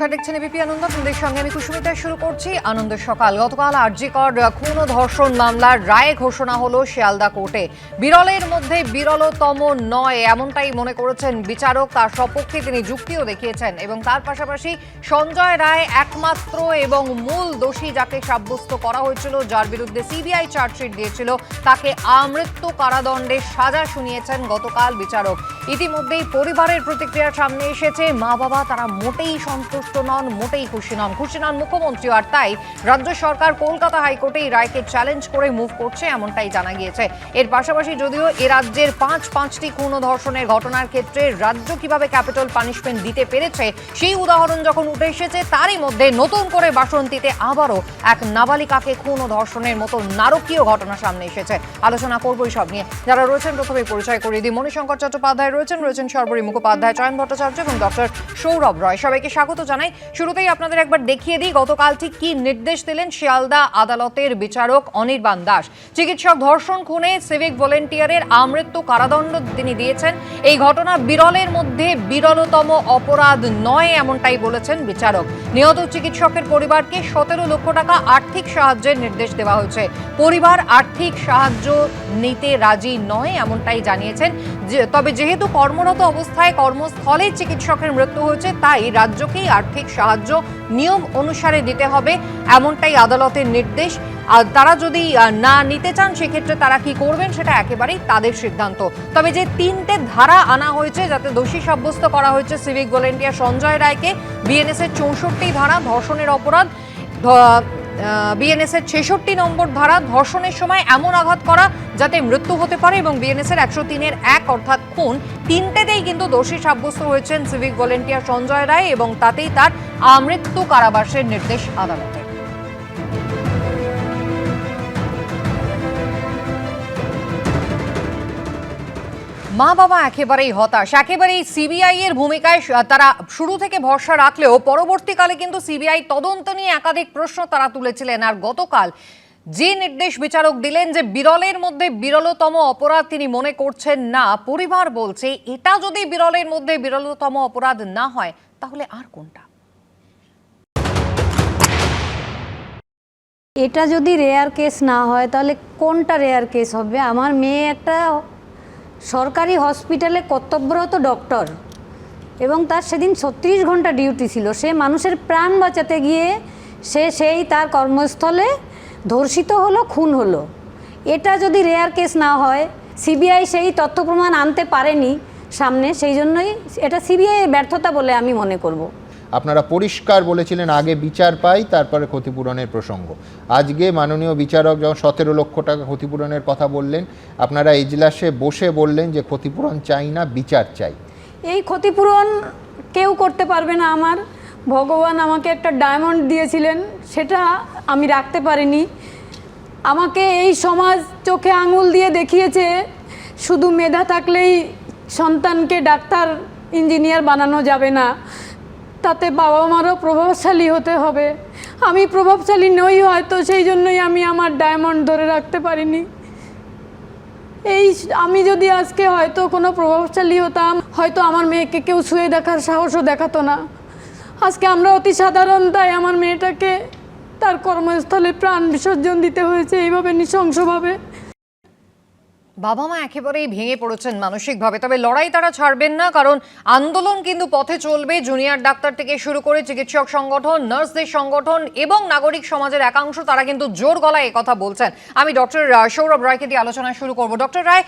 নমস্কার, দেখছেন এবিপি আনন্দ। আপনাদের সঙ্গে আমি কুসুমিতা। শুরু করছি আনন্দের সকাল। গতকাল আরজিকর খুন ও ধর্ষণ মামলার রায় ঘোষণা হলো শিয়ালদা কোর্টে। বিরলের মধ্যে বিরলতম নয় এমনটাই মনে করেছেন বিচারক। তার সপক্ষে তিনি যুক্তিও দেখিয়েছেন এবং তার পাশাপাশি সঞ্জয় রায় একমাত্র এবং মূল দোষী যাকে সাব্যস্ত করা হয়েছিল, যার বিরুদ্ধে সিবিআই চার্জশিট দিয়েছিল, তাকে আমৃত্যু কারাদণ্ডের সাজা শুনিয়েছেন গতকাল বিচারক। ইতিমধ্যেই পরিবারের প্রতিক্রিয়া সামনে এসেছে। মা বাবা তারা মোটেই সন্তুষ্ট নন, মোটেই খুশি নন মুখ্যমন্ত্রী। আর তাই রাজ্য সরকার কলকাতা হাইকোর্টে এই রায়কে চ্যালেঞ্জ করে মুভ করছে এমনটাই জানা গিয়েছে। এর পাশাপাশি যদিও এ রাজ্যের পাঁচটি খুন ও ধর্ষণের ঘটনার ক্ষেত্রে রাজ্য কিভাবে ক্যাপিটাল পানিশমেন্ট দিতে পেরেছে সেই উদাহরণ যখন উঠে এসেছে, তারই মধ্যে নতুন করে বাসন্তীতে আবারও এক নাবালিকাকে খুন ও ধর্ষণের মতো নারকীয় ঘটনা সামনে এসেছে। আলোচনা করবো সব নিয়ে। যারা রয়েছেন প্রথমে পরিচয় করিয়ে দিই। মণিশঙ্কর চট্টোপাধ্যায় রয়েছেন সর্বরী মুখোপাধ্যায়, চয়ন ভট্টাচার্য এবং ডক্টর সৌরভ রয়। সবাইকে স্বাগত জানাই। শুরুতেই আপনাদের একবার দেখিয়ে দিই গতকাল ঠিক কি নির্দেশ দিলেন শিয়ালদা আদালতের বিচারক অনির্বাণ দাস। চিকিৎসক ধর্ষণ খুনে সিভিক ভলেন্টিয়ারের আমৃত্যু কারাদণ্ড তিনি দিয়েছেন। এই ঘটনা বিরলের মধ্যে বিরলতম অপরাধ নয় এমনটাই বলেছেন বিচারক। নিহত চিকিৎসকের পরিবারকে 17 লক্ষ টাকা আর্থিক সাহায্যের নির্দেশ দেওয়া হয়েছে। পরিবার আর্থিক সাহায্য নিতে রাজি নয় এমনটাই জানিয়েছেন। তবে যেহেতু কর্মরত অবস্থায় কর্মস্থলে চিকিৎসকের মৃত্যু হয়েছে, তাই রাজ্যকেই আর্থিক সাহায্য নিয়ম অনুসারে দিতে হবে এমনটাই আদালতের নির্দেশ। আর তারা যদি না নিতে চান সেক্ষেত্রে তারা কি করবেন সেটা একেবারেই তাদের সিদ্ধান্ত। তবে যে 3টে ধারা আনা হয়েছে যাতে দোষী সাব্যস্ত করা হয়েছে সিভিক ভলেন্টিয়ার সঞ্জয় রায়কে, বিএনএস এর 64 ধারা ধর্ষণের অপরাধ, বিএনএস এর 66 নম্বর ধারা ধর্ষণের সময় এমন আঘাত করা যাতে মৃত্যু হতে পারে, এবং বিএনএস এর 103 1 অর্থাৎ খুন, 3টেতেই কিন্তু দোষী সাব্যস্ত হয়েছেন সিভিক ভলেন্টিয়ার সঞ্জয় রায় এবং তাতেই তার আমৃত্যু কারাবাসের নির্দেশ আদালতের। মা বাবা একেবারেই হতাশ, একেবারেই সিবিআই এর ভূমিকায় তারা শুরু থেকে ভরসা রাখলেও পরবর্তীকালে কিন্তু সিবিআই তদন্ত নিয়ে একাধিক প্রশ্ন তারা তুলেছিলেন। আর গতকাল যে নির্দেশ বিচারক দিলেন যে বিরলের মধ্যে বিরলতম অপরাধ তিনি মনে করছেন না, পরিবার বলছে এটা যদি বিরলের মধ্যে বিরলতম অপরাধ না হয় তাহলে আর কোনটা? এটা যদি রেয়ার কেস না হয় তাহলে কোনটা রেয়ার কেস হবে? আমার মেয়ে একটা সরকারি হসপিটালে কর্তব্যরত ডক্টর এবং তার সেদিন 36 ঘন্টা ডিউটি ছিল। সে মানুষের প্রাণ বাঁচাতে গিয়ে সেই তার কর্মস্থলে ধর্ষিত হলো, খুন হলো। এটা যদি রেয়ার কেস না হয়, সিবিআই সেই তথ্য প্রমাণ আনতে পারেনি সামনে, সেই জন্যই এটা সিবিআই ব্যর্থতা বলে আমি মনে করব। আপনারা পরিষ্কার বলেছিলেন আগে বিচার পাই তারপরে ক্ষতিপূরণের প্রসঙ্গ। আজকে মাননীয় বিচারক যখন 17 লক্ষ টাকা ক্ষতিপূরণের কথা বললেন, আপনারা এজলাসে বসে বললেন যে ক্ষতিপূরণ চাই না, বিচার চাই। এই ক্ষতিপূরণ কেউ করতে পারবে না। আমার ভগবান আমাকে একটা ডায়মন্ড দিয়েছিলেন, সেটা আমি রাখতে পারিনি। আমাকে এই সমাজ চোখে আঙুল দিয়ে দেখিয়েছে শুধু মেধা থাকলেই সন্তানকে ডাক্তার ইঞ্জিনিয়ার বানানো যাবে না, তাতে বাবা মারও প্রভাবশালী হতে হবে। আমি প্রভাবশালী নই হয়তো, সেই জন্যই আমি আমার ডায়মন্ড ধরে রাখতে পারিনি। আমি যদি আজকে হয়তো কোনো প্রভাবশালী হতাম, হয়তো আমার মেয়েকে কেউ ছুঁয়ে দেখার সাহসও দেখাতো না। আজকে আমরা অতি সাধারণ, তাই আমার মেয়েটাকে তার কর্মস্থলে প্রাণ বিসর্জন দিতে হয়েছে এইভাবে নৃশংসভাবে। বাবা মা একেবারেই ভেঙে পড়েছেন মানসিকভাবে। তবে লড়াই তারা ছাড়বেন না, কারণ আন্দোলন কিন্তু পথে চলবে। জুনিয়র ডাক্তার থেকে শুরু করে চিকিৎসক সংগঠন, নার্সদের সংগঠন এবং নাগরিক সমাজের একাংশ তারা কিন্তু জোর গলায় কথা বলছেন। আমি ডক্টর সৌরভ রায়কে দিয়ে আলোচনা শুরু করব। ডক্টর রায়,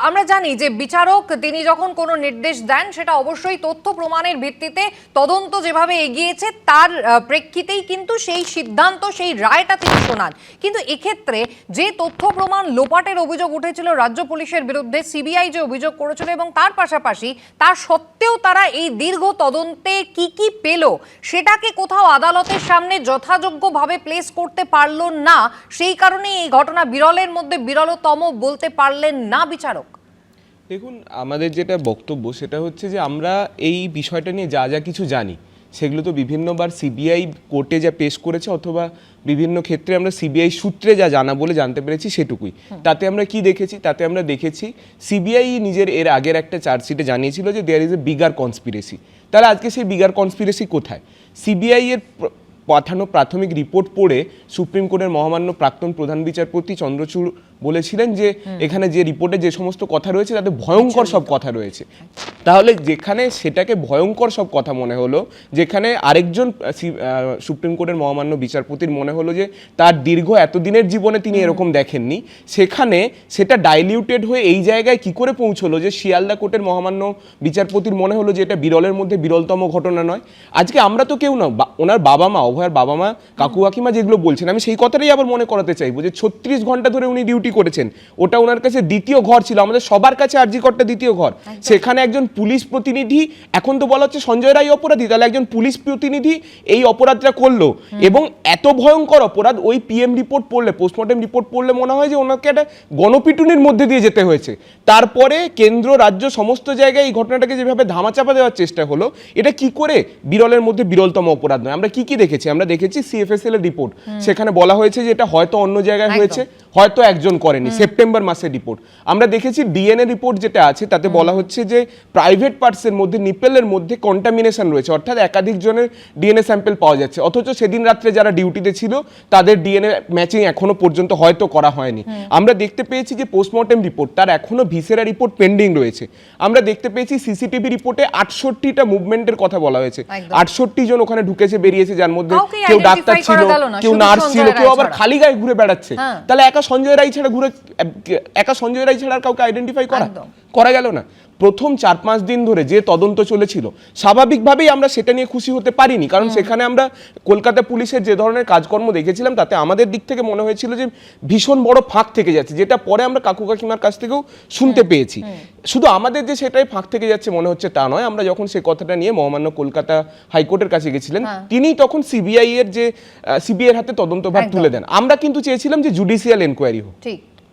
আমরা জানি যে বিচারক তিনি যখন কোনো নির্দেশ দেন সেটা অবশ্যই তথ্য প্রমাণের ভিত্তিতে তদন্ত যেভাবে এগিয়েছে তার প্রেক্ষিতেই কিন্তু সেই সিদ্ধান্ত, সেই রায়টা তিনি শোনান। কিন্তু এক্ষেত্রে যে তথ্য প্রমাণ লোপাটের অভিযোগ উঠেছিল রাজ্য পুলিশের বিরুদ্ধে, সিবিআই যে অভিযোগ করেছিল এবং তার পাশাপাশি তার সত্ত্বেও তারা এই দীর্ঘ তদন্তে কি কি পেল সেটাকে কোথাও আদালতের সামনে যথাযোগ্যভাবে প্লেস করতে পারল না, সেই কারণে এই ঘটনা বিরলের মধ্যে বিরলতম বলতে পারলেন না বিচারক। দেখুন, আমাদের যেটা বক্তব্য সেটা হচ্ছে যে আমরা এই বিষয়টা নিয়ে যা যা কিছু জানি সেগুলো তো বিভিন্নবার সিবিআই কোর্টে যা পেশ করেছে অথবা বিভিন্ন ক্ষেত্রে আমরা সিবিআই সূত্রে যা জানা বলে জানতে পেরেছি সেটুকুই। তাতে আমরা কি দেখেছি? তাতে আমরা দেখেছি সিবিআই নিজের এর আগের একটা চার্জশিটে জানিয়েছিল যে there is a bigger conspiracy. তাহলে আজকে সেই বিগার কনস্পিরেসি কোথায়? সিবিআই এর পাঠানো প্রাথমিক রিপোর্ট পড়ে সুপ্রিম কোর্টের মহামান্য প্রাক্তন প্রধান বিচারপতি চন্দ্রচূড় বলেছিলেন যে এখানে যে রিপোর্টে যে সমস্ত কথা রয়েছে তাতে ভয়ঙ্কর সব কথা রয়েছে। তাহলে যেখানে সেটাকে ভয়ঙ্কর সব কথা মনে হলো, যেখানে আরেকজন সুপ্রিম কোর্টের মহামান্য বিচারপতির মনে হলো যে তার দীর্ঘ এতদিনের জীবনে তিনি এরকম দেখেননি, সেখানে সেটা ডাইলিউটেড হয়ে এই জায়গায় কি করে পৌঁছলো যে শিয়ালদা কোর্টের মহামান্য বিচারপতির মনে হলো যে এটা বিরলের মধ্যে বিরলতম ঘটনা নয়। আজকে আমরা তো কেউ না, ওনার বাবা মা, অভয়ার বাবা মা, কাকু কাকিমা যেগুলো বলছেন, আমি সেই কথাটাই আবার মনে করাতে চাইবো যে 36 ঘন্টা ধরে উনি ডিউটি করেছেন, ওটা ওনার কাছে দ্বিতীয় ঘর ছিল। আমাদের সবার কাছে আরজি কোর্টটা দ্বিতীয় ঘর। সেখানে একজন পুলিশ প্রতিনিধি, এখন তো বলা হচ্ছে সঞ্জয় রায় অপরাধী, তাহলে একজন পুলিশ প্রতিনিধি এই অপরাধটা করলো, এবং এত ভয়ঙ্কর অপরাধ ওই পিএম রিপোর্ট পড়লে, পোস্টমর্টেম রিপোর্ট পড়লে মনে হয় যে ওনাকে একটা গণপিটুনির মধ্যে দিয়ে যেতে হয়েছে। তারপরে কেন্দ্র রাজ্য সমস্ত জায়গায় এই ঘটনাটাকে যেভাবে ধামাচাপা দেওয়ার চেষ্টা হলো, এটা কি করে বিরলের মধ্যে বিরলতম অপরাধ নয়। আমরা কি কি দেখেছি? আমরা দেখেছি সিএফএসএল এর রিপোর্ট, সেখানে বলা হয়েছে যে এটা হয়তো অন্য জায়গায় হয়েছে, হয়তো একজন করেনি, সেপ্টেম্বর মাসের রিপোর্ট। আমরা দেখেছি ডিএনএ রিপোর্ট যেটা আছে তাতে বলা হচ্ছে যে প্রাইভেট পার্টসের মধ্যে, নিপেলের মধ্যে কন্টামিনেশন রয়েছে, অর্থাৎ একাধিক জনের ডিএনএ স্যাম্পল পাওয়া যাচ্ছে, অথচ সেদিন রাত্রে যারা ডিউটিতে ছিল তাদের ডিএনএ ম্যাচিং এখনো পর্যন্ত হয়তো করা হয়নি। আমরা দেখতে পেয়েছি যে পোস্টমর্টেম রিপোর্ট, তার এখনো ভিসেরা রিপোর্ট পেন্ডিং রয়েছে। আমরা দেখতে পেয়েছি সিসিটিভি রিপোর্টে 68টা মুভমেন্টের কথা বলা হয়েছে, 68 জন ওখানে ঢুকেছে বেরিয়েছে, যার মধ্যে কেউ ডাক্তার ছিল, কেউ নার্স ছিল, কেউ আবার খালি গায়ে ঘুরে বেড়াচ্ছে। তাহলে একা সঞ্জয় রায় ছাড়া আর কাউকে আইডেন্টিফাই করা গেল না। প্রথম 4-5 দিন ধরে যে তদন্ত চলেছিল, স্বাভাবিকভাবেই আমরা সেটা নিয়ে খুশি হতে পারিনি, কারণ সেখানে আমরা কলকাতা পুলিশের যে ধরনের কাজকর্ম দেখেছিলাম তাতে আমাদের দিক থেকে মনে হয়েছিল যে ভীষণ বড় ফাঁক থেকে যাচ্ছে, যেটা পরে আমরা কাকু কাকিমার কাছ থেকেও শুনতে পেয়েছি। শুধু আমাদের যে সেটাই ফাঁক থেকে যাচ্ছে মনে হচ্ছে তা নয়, আমরা যখন সেই কথাটা নিয়ে মহামান্য কলকাতা হাইকোর্টের কাছে গেছিলেন, তিনি তখন সিবিআই এর হাতে তদন্তভার তুলে দেন। আমরা কিন্তু চেয়েছিলাম যে জুডিশিয়াল এনকোয়ারি হোক,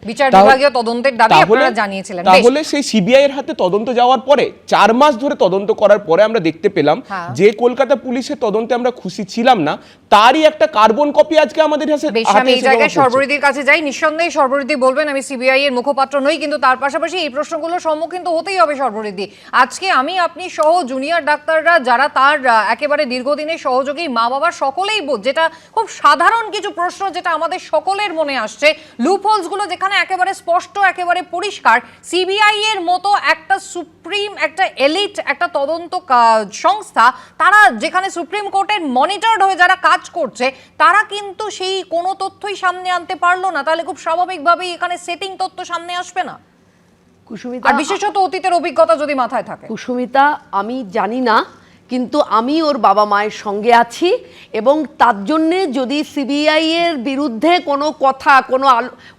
বিচার বিভাগীয় তদন্তের দাবি আপনারা জানিয়েছিলেন। তাহলে সেই সিবিআই এর হাতে তদন্ত যাওয়ার পরে 4 মাস ধরে তদন্ত করার পরে আমরা দেখতে পেলাম যে কলকাতা পুলিশের তদন্তে আমরা খুশি ছিলাম না, তারই একটা কার্বন কপি আজকে আমাদের হাতে। আমি এই জায়গায় সর্বরিদির কাছে যাই, নিঃসন্দেহে সর্বরিদি বলবেন আমি সিবিআই এর মুখপাত্র নই, কিন্তু তার পাশাপাশি এই প্রশ্নগুলোর সম্মুখীন তো হতেই হবে সর্বরিদি। আজকে আমি, আপনি সহ জুনিয়র ডাক্তাররা যারা তার একেবারে দীর্ঘদিনের সহযোগী, মা বাবা সকলেই যেটা খুব সাধারণ কিছু প্রশ্ন যেটা আমাদের সকলের মনে আসছে, লুপহোলস গুলো যেখানে একেবারে স্পষ্ট, একেবারে পরিষ্কার, সিবিআই এর মতো একটা সুপ্রিম, একটা এলিট, একটা তদন্ত সংস্থা, তারা যেখানে সুপ্রিম কোর্টের মনিটরড হয়ে যারা কাজ করছে, তারা কিন্তু সেই কোনো তথ্যই সামনে আনতে পারলো না। তাহলে খুব স্বাভাবিকভাবেই এখানে সেটিং তথ্য সামনে আসবে না, কুসুমিতা, আর বিশেষত অতীতের অভিজ্ঞতা যদি মাথায় থাকে। কুসুমিতা, আমি জানি না, কিন্তু আমি ওর বাবা মায়ের সঙ্গে আছি, এবং তার জন্যে যদি সিবিআই এর বিরুদ্ধে কোনো কথা,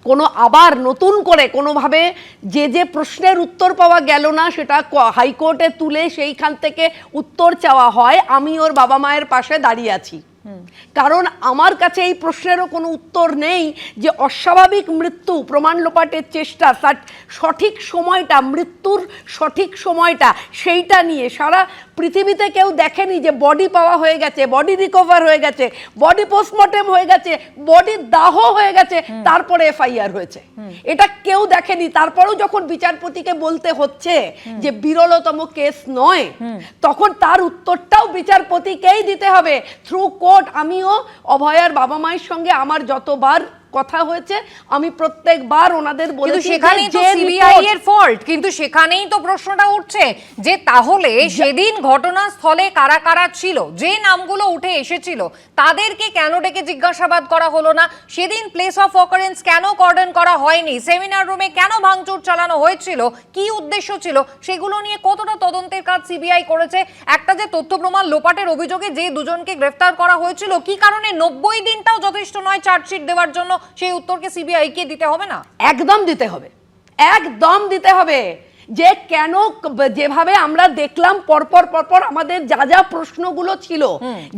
কোনো আবার নতুন করে কোনোভাবে যে প্রশ্নের উত্তর পাওয়া গেল না সেটা হাইকোর্টে তুলে সেইখান থেকে উত্তর চাওয়া হয়, আমি ওর বাবা মায়ের পাশে দাঁড়িয়ে আছি। কারণ আমার কাছে এই প্রশ্নেরও কোনো উত্তর নেই যে অস্বাভাবিক মৃত্যু, প্রমাণ লোপাটের চেষ্টা, সঠিক সময়টা, মৃত্যুর সঠিক সময়টা, সেইটা নিয়ে সারা পৃথিবীতে কেউ দেখেনি যে বডি পাওয়া হয়ে গেছে, বডি রিকভার হয়ে গেছে, বডি পোস্টমর্টেম হয়ে গেছে, বডি দাহ হয়ে গেছে, তারপরে এফআইআর হয়েছে। এটা কেউ দেখেনি। তারপরেও যখন বিচারপতিকে বলতে হচ্ছে যে বিরলতম কেস নয়, তখন তার উত্তরটাও বিচারপতিকেই দিতে হবে থ্রু কোর্ট। আমিও অভয়ার বাবা মায়ের সঙ্গে আমার যতবার কথা হয়েছে, আমি প্রত্যেকবার ওনাদের বলেছি সেখানেই তো সিবিআই এর ফল্ট, কিন্তু সেখানেই তো প্রশ্নটা উঠছে যে তাহলে সেদিন ঘটনাস্থলে কারা কারা ছিল, যে নামগুলো উঠে এসেছিল তাদেরকে কেন ডেকে জিজ্ঞাসাবাদ করা হলো না, সেদিন প্লেস অফ অকারেন্স কেন কর্ডন করা হয়নি, সেমিনার রুমে কেন ভাঙচুর চালানো হয়েছিল, কি উদ্দেশ্য ছিল, সেগুলো নিয়ে কতটা তদন্তের কাজ সিবিআই করেছে। একটা যে তথ্য প্রমাণ লোপাটের অভিযোগে যে দুজনকে গ্রেফতার করা হয়েছিল, কি কারণে 90 দিনটাও যথেষ্ট নয় চার্জশিট দেওয়ার জন্য, সেই উত্তরকে সিবিআই কে দিতে হবে না? একদম দিতে হবে, একদম দিতে হবে। যে কেন, যেভাবে আমরা দেখলাম পরপর আমাদের যা প্রশ্নগুলো ছিল,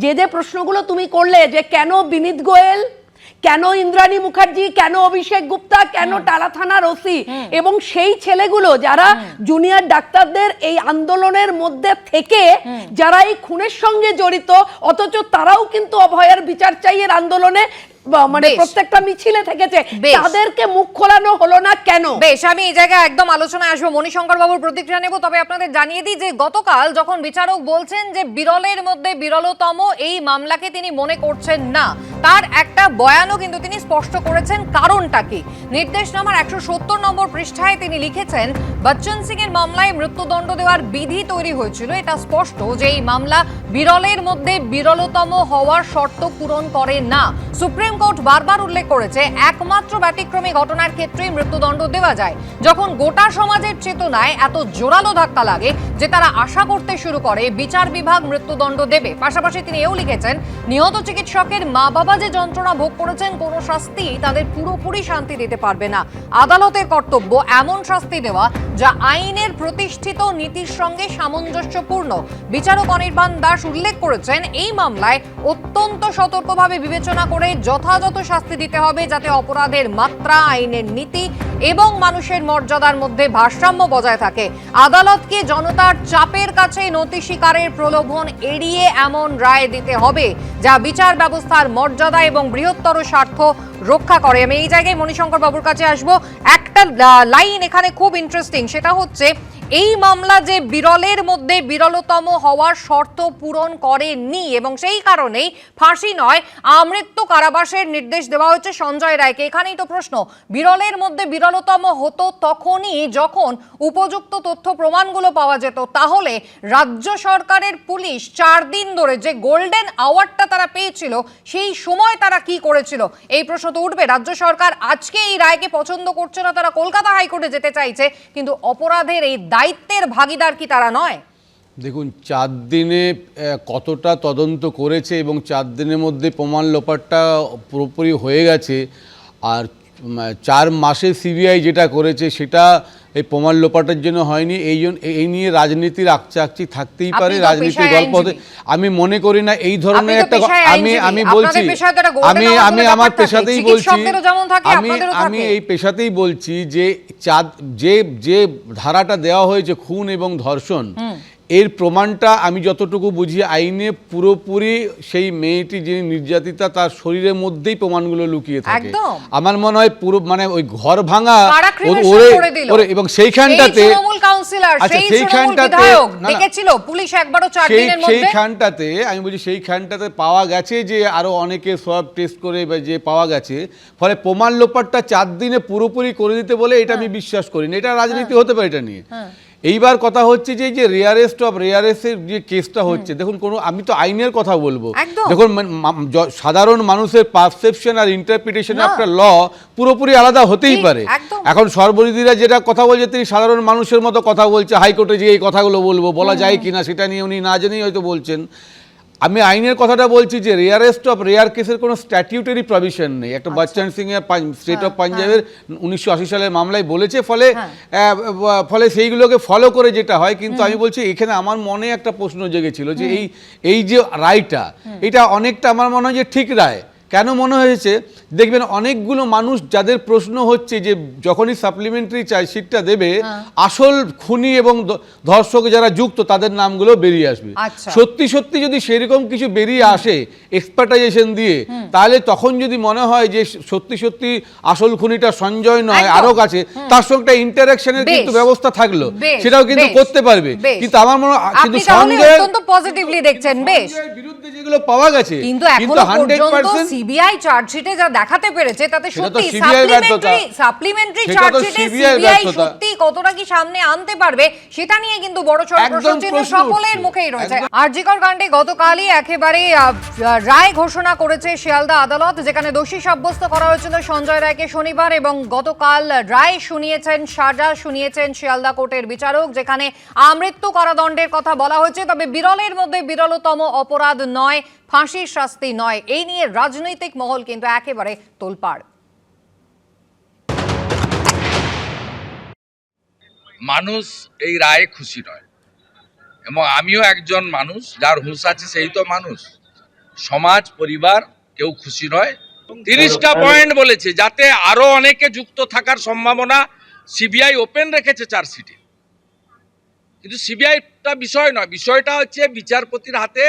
যে প্রশ্নগুলো তুমি করলে, যে কেন বিনীত গোয়েল, কেন ইন্দ্রাণী মুখার্জি, কেন অভিষেক গুপ্তা, কেন টালা থানার ওসি, এবং সেই ছেলেগুলো যারা জুনিয়র ডাক্তারদের এই আন্দোলনের মধ্যে থেকে যারা এই খুনের সঙ্গে জড়িত, অথচ তারাও কিন্তু অভয়ার বিচার চাইয়ের আন্দোলনে মানে বেশ। প্রত্যেকটা মিছিলে থেকেছে, বেশ। তাদেরকে মুখ খোলানো হলো না কেন? বেশ, আমি এই জায়গায় একদম আলোচনায় আসবো, মণিশঙ্কর বাবুর প্রতিক্রিয়া নেব। তবে আপনাদের জানিয়ে দিই যে গতকাল যখন বিচারক বলছেন যে বিরলের মধ্যে বিরলতম এই মামলাকে তিনি মনে করছেন না, তার একটা বয়ানও কিন্তু তিনি স্পষ্ট করেছেন কারণটা কি। নির্দেশনামার 170 নম্বর পৃষ্ঠায় তিনি লিখেছেন, বচ্চন সিং এর মামলায় মৃত্যুদণ্ড দেওয়ার বিধি তৈরি হয়েছিল। এটা স্পষ্ট যে এই মামলা বিরলের মধ্যে বিরলতম হওয়ার শর্ত পূরণ করে না। সুপ্রিম কোর্ট বারবার উল্লেখ করেছে একমাত্র ব্যতিক্রমী ঘটনার ক্ষেত্রেই মৃত্যুদণ্ড দেওয়া যায়। যখন গোটা সমাজের চেতনায় এত জোরালো ধাক্কা লাগে যে তারা আশা করতে শুরু করে বিচার বিভাগ মৃত্যুদণ্ড দেবে। পাশাপাশি তিনি এও লিখেছেন, নিহত চিকিৎসকের মা বাবা যে যন্ত্রণা ভোগ করেছেন, কোনো শাস্তি তাদের পুরোপুরি শান্তি দিতে পারবে না। আদালতের কর্তব্য এমন শাস্তি দেওয়া যা আইনের প্রতিষ্ঠিত নীতির সঙ্গে সামঞ্জস্যপূর্ণ। বিচারক অনির্বাণ দাস উল্লেখ করেছেন, এই মামলায় অত্যন্ত সতর্কভাবে বিবেচনা করে যথাযথ শাস্তি দিতে হবে, যাতে অপরাধের মাত্রা, আইনের নীতি এবং মানুষের মর্যাদার মধ্যে ভারসাম্য বজায় থাকে। আদালতকে জনতার চাপের কাছে নতি স্বীকারের প্রলোভন এড়িয়ে এমন রায় দিতে হবে যা বিচার ব্যবস্থার মর্যাদা এবং বৃহত্তর স্বার্থ রক্ষা করে। আমি এই জায়গায় মণিশঙ্কর বাবুর কাছে আসবো। একটা লাইন এখানে খুব ইন্টারেস্টিং, সেটা হচ্ছে এই মামলা যে বিরলের মধ্যে বিরলতম হওয়ার শর্ত পূরণ করেনি এবং সেই কারণেই ফাঁসি নয় আমৃত্যু কারাবাসের নির্দেশ দেওয়া হয়েছে সঞ্জয় রায়কে। এখানেই তো প্রশ্ন, বিরলের মধ্যে বিরলতম হতো তখনই যখন উপযুক্ত তথ্য প্রমাণগুলো পাওয়া যেত। তাহলে রাজ্য সরকারের পুলিশ 4 দিন ধরে যে গোল্ডেন আওয়ারটা তারা পেয়েছিল, সেই সময় তারা কি করেছিল, এই প্রশ্ন তো উঠবে। রাজ্য সরকার আজকে এই রায়কে পছন্দ করছে না, তারা কলকাতা হাইকোর্টে যেতে চাইছে, কিন্তু অপরাধের এই দায়িত্বের ভাগিদার কি তারা নয়? দেখুন, 4 দিনে কতটা তদন্ত করেছে এবং 4 দিনের মধ্যে প্রমাণ লোপাটটা পুরোপুরি হয়ে গেছে। আর 4 মাসে সিবিআই যেটা করেছে সেটা এই প্রমাণ লোপাটের জন্য হয়নি। এই নিয়ে রাজনীতির আকচাকচি থাকতেই পারে, রাজনীতির গল্প হতে। আমি মনে করি না এই ধরনের একটা, আমি বলছি, আমি আমার পেশাতেই বলছি, আমি এই পেশাতেই বলছি যে যে ধারাটা দেওয়া হয়েছে খুন এবং ধর্ষণ, এর প্রমাণটা আমি যতটুকু বুঝি আইনে পুরোপুরি সেই মেয়েটি যিনি নির্যাতিতা তার শরীরের মধ্যেই প্রমাণগুলো লুকিয়ে থাকে। আমার মনে হয় পুরো মানে ওই ঘর ভাঙা ওরে এবং সেইখানটাতে সেইখানটাতে আমি বলছি সেইখানটাতে পাওয়া গেছে যে আরো অনেকে সব টেস্ট করে যে পাওয়া গেছে, ফলে প্রমাণ লোপাটটা 4 দিনে পুরোপুরি করে দিতে বলে এটা আমি বিশ্বাস করি না। এটা রাজনীতি হতে পারে এটা নিয়ে। এইবার কথা হচ্ছে যে রেয়ারেস্ট অফ রেয়ারেস্টের যে কেসটা হচ্ছে, দেখুন আমি তো আইনের কথা বলবো। দেখুন সাধারণ মানুষের পারসেপশন আর ইন্টারপ্রিটেশন একটা ল পুরোপুরি আলাদা হতেই পারে। এখন সর্বরিদিরা যেটা কথা বলছে তিনি সাধারণ মানুষের মতো কথা বলছে, হাইকোর্টে যে এই কথাগুলো বলা যায় কিনা সেটা নিয়ে উনি না জেনেই হয়তো বলছেন। আমি আইনের কথাটা বলছি যে রেয়ারেস্ট অফ রেয়ার কেসের কোনো স্ট্যাটিউটারি প্রভিশন নেই। একটা বচ্চন সিং এর স্টেট অফ পাঞ্জাবের 1980 সালের মামলায় বলেছে, ফলে সেইগুলোকে ফলো করে যেটা হয়। কিন্তু আমি বলছি এখানে আমার মনে একটা প্রশ্ন জেগেছিল যে এই যে রায়টা, এটা অনেকটা আমার মনে হয় যে ঠিক রায়। কেন মনে হয়েছে, দেখবেন অনেকগুলো মানুষ যাদের প্রশ্ন হচ্ছে যে যখনই সাপ্লিমেন্টারি চার্জশিটটা দেবে আসল খুনি এবং ধর্ষক যারা যুক্ত তাদের নামগুলো বেরিয়ে আসবে। সত্যি সত্যি যদি সেরকম কিছু বেরিয়ে আসে এক্সপার্টাইজেশন দিয়ে, তাহলে তখন যদি মনে হয় যে সত্যি সত্যি আসল খুনিটা সঞ্জয় নয় আরো কাছে, তার সঙ্গে একটা ইন্টারাকশনের কিন্তু ব্যবস্থা থাকলো, সেটাও কিন্তু করতে পারবে। কিন্তু আমার মনে হয় কিন্তু সঞ্জয় অত্যন্ত পজিটিভলি দেখছেন। বেশ, বিরুদ্ধে যেগুলো পাওয়া গেছে কিন্তু এখনো পর্যন্ত সিবিআই চার্জশিটে যা দেখাতে পেরেছে তাতে সত্যি সাপ্লিমেন্টারি চার্জশিটে সিবিআই সত্যি কতটা কি সামনে আনতে পারবে সেটা নিয়ে কিন্তু বড় সড় প্রশ্নচিহ্ন সকলের মুখেই রয়েছে। আরজি কর কাণ্ডে গতকালই একেবারে রায় ঘোষণা করেছে শিয়ালদা আদালত, যেখানে দোষী সাব্যস্ত করা হয়েছিল সঞ্জয় রায়কে শনিবার, এবং গতকাল রায় শুনিয়েছেন, সাজা শুনিয়েছেন শিয়ালদা কোর্টের বিচারক, যেখানে আমৃত্যু কারাদণ্ডের কথা বলা হয়েছে। তবে বিরলের মধ্যে বিরলতম অপরাধ নয়, ফাঁসির শাস্তি নয়। এই নিয়ে রাজনৈতিক মহল কিন্তু একেবারে তোলপাড়। মানুষ এই রায়ে খুশি নয়, এবং আমিও একজন মানুষ যার হুঁশ আছে, সেই তো মানুষ। সমাজ, পরিবার কেউ খুশি নয়। 30টা পয়েন্ট বলেছে যাতে আরো অনেকে যুক্ত থাকার সম্ভাবনা সিবিআই ওপেন রেখেছে চার্জশিটে। কিন্তু সিবিআইটা বিষয় নয়, বিষয়টা হচ্ছে বিচারপতির হাতে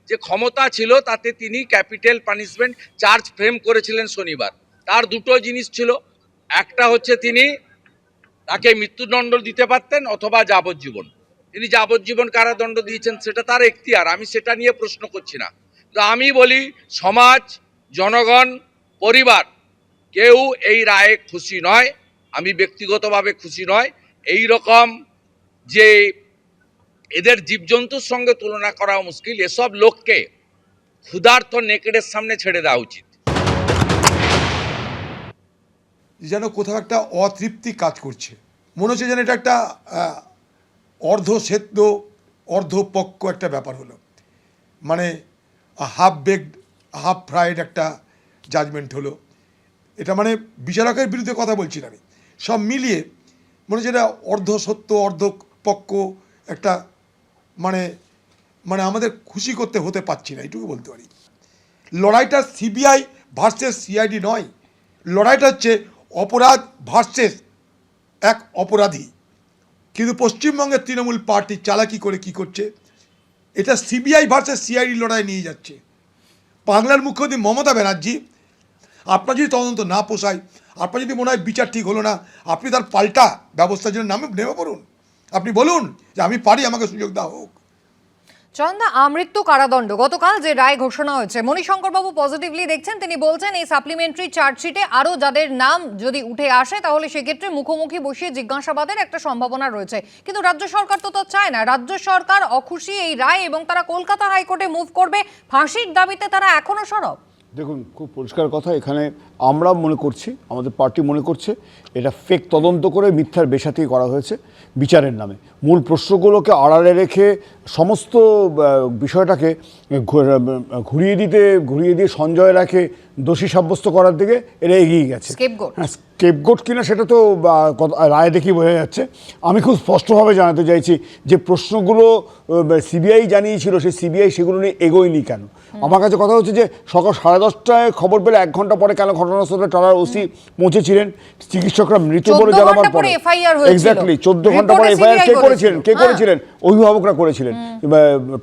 যে ক্ষমতা ছিল তাতে তিনি ক্যাপিটাল পানিশমেন্ট চার্জ ফ্রেম করেছিলেন শনিবার। তার দুটো জিনিস ছিল, একটা হচ্ছে তিনি তাকে মৃত্যুদণ্ড দিতে পারতেন অথবা যাবজ্জীবন। তিনি যাবজ্জীবন কারাদণ্ড দিয়েছেন, সেটা তার এখতিয়ার, আমি সেটা নিয়ে প্রশ্ন করছি না। তো আমি বলি সমাজ, জনগণ, পরিবার কেউ এই রায়ে খুশি নয়, আমি ব্যক্তিগতভাবে খুশি নয়। এই রকম যে এদের জীবজন্তুর সঙ্গে তুলনা করা মুশকিল, এসব লোককে ক্ষুধার্ত নেকড়ের সামনে ছেড়ে দেওয়া উচিত। যেন কোথাও একটা অতৃপ্তি কাজ করছে, মনে হচ্ছে যেন এটা একটা অর্ধ সেদ্ধ অর্ধপক্ক একটা ব্যাপার হলো, মানে হাফ বেকড হাফ ফ্রাইড একটা জাজমেন্ট হলো এটা। মানে বিচারকের বিরুদ্ধে কথা বলছি না আমি, সব মিলিয়ে মনে হচ্ছে এটা অর্ধ সত্য অর্ধপক্ক একটা, মানে মানে আমাদের খুশি করতে হতে পারছি না, এইটুকু বলতে পারি। লড়াইটা সিবিআই ভার্সেস সিআইডি নয়, লড়াইটা হচ্ছে অপরাধ ভার্সেস এক অপরাধী। কিন্তু পশ্চিমবঙ্গের তৃণমূল পার্টি চালাকি করে কি করছে, এটা সিবিআই ভার্সেস সিআইডি লড়াই নিয়ে যাচ্ছে। বাংলার মুখ্যমন্ত্রী মমতা ব্যানার্জি, আপনার যদি তদন্ত না পোষায়, আপনার যদি মনে হয় বিচার ঠিক হলো না, আপনি তার পাল্টা ব্যবস্থার জন্য নেমে পড়ুন। আপনি বলুন যে আমি পারি, আমাকে সুযোগ দেওয়া হোক। চন্দা, আমৃত্যু কারাদণ্ড গতকাল যে রায় ঘোষণা হয়েছে, মণিশঙ্করবাবু পজিটিভলি দেখছেন। তিনি বলছেন এই সাপ্লিমেন্টারি চার্জশিটে আরও যাদের নাম যদি উঠে আসে তাহলে সেক্ষেত্রে মুখোমুখি বসিয়ে জিজ্ঞাসাবাদের একটা সম্ভাবনা রয়েছে। কিন্তু রাজ্য সরকার তো চায় না, রাজ্য সরকার অখুশি এই রায় এবং তারা কলকাতা হাইকোর্টে মুভ করবে, ফাঁসির দাবিতে তারা এখনো সরব। দেখুন, খুব পরিষ্কার কথা, এখানে আমরা মনে করছি, আমাদের পার্টি মনে করছে এটা ফেক তদন্ত করে মিথ্যার বেসাতি করা হয়েছে বিচারের নামে। মূল প্রশ্নগুলোকে আড়ালে রেখে সমস্ত বিষয়টাকে ঘুরিয়ে দিয়ে সঞ্জয় রাখে দোষী সাব্যস্ত করার দিকে এরা এগিয়ে গেছে। হ্যাঁ, স্কেপগোট কিনা সেটা তো রায় দেখেই বোঝা যাচ্ছে। আমি খুব স্পষ্টভাবে জানাতে চাইছি যে প্রশ্নগুলো সিবিআই জানিয়েছিল, সেই সিবিআই সেগুলো নিয়ে এগোয়নি কেন। আমার কাছে কথা হচ্ছে যে সকাল 10:30টায় খবর পেলে 1 ঘন্টা পরে কেন ঘটনাস্থলে টালার ওসি পৌঁছেছিলেন, চিকিৎসকরা মৃত বলে জানাবার পরে। এক্স্যাক্টলি 14 ঘন্টা পরে এফআইআর কে করেছিলেন? অভিভাবকরা করেছিলেন,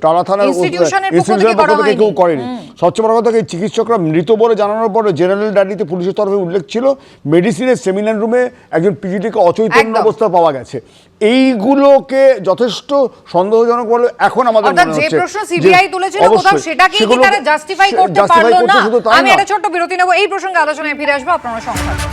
টালা থানার ইনস্টিটিউশনের পক্ষ থেকে কেউ করেনি। সবচেয়ে বড় কথা, চিকিৎসকরা মৃত বলে জানানোর পরে জেনারেল ডায়েরিতে পুলিশের তরফে উল্লেখ ছিল মেডিসিনের সেমিনার রুমে একজন পিজিটিকে অচৈতন্য অবস্থা পাওয়া গেছে। এইগুলোকে যথেষ্ট সন্দেহজনক বলে এখন আমাদের মনে হচ্ছে যে প্রশ্ন সিবিআই তুলেছিল কোথাও সেটাকে কি তারা জাস্টিফাই করতে পারলো না। আমি একটা ছোট্ট বিরতি নেব, এই প্রসঙ্গে আলোচনায় ফিরে আসবো, আপনারা সঙ্গে থাকুন।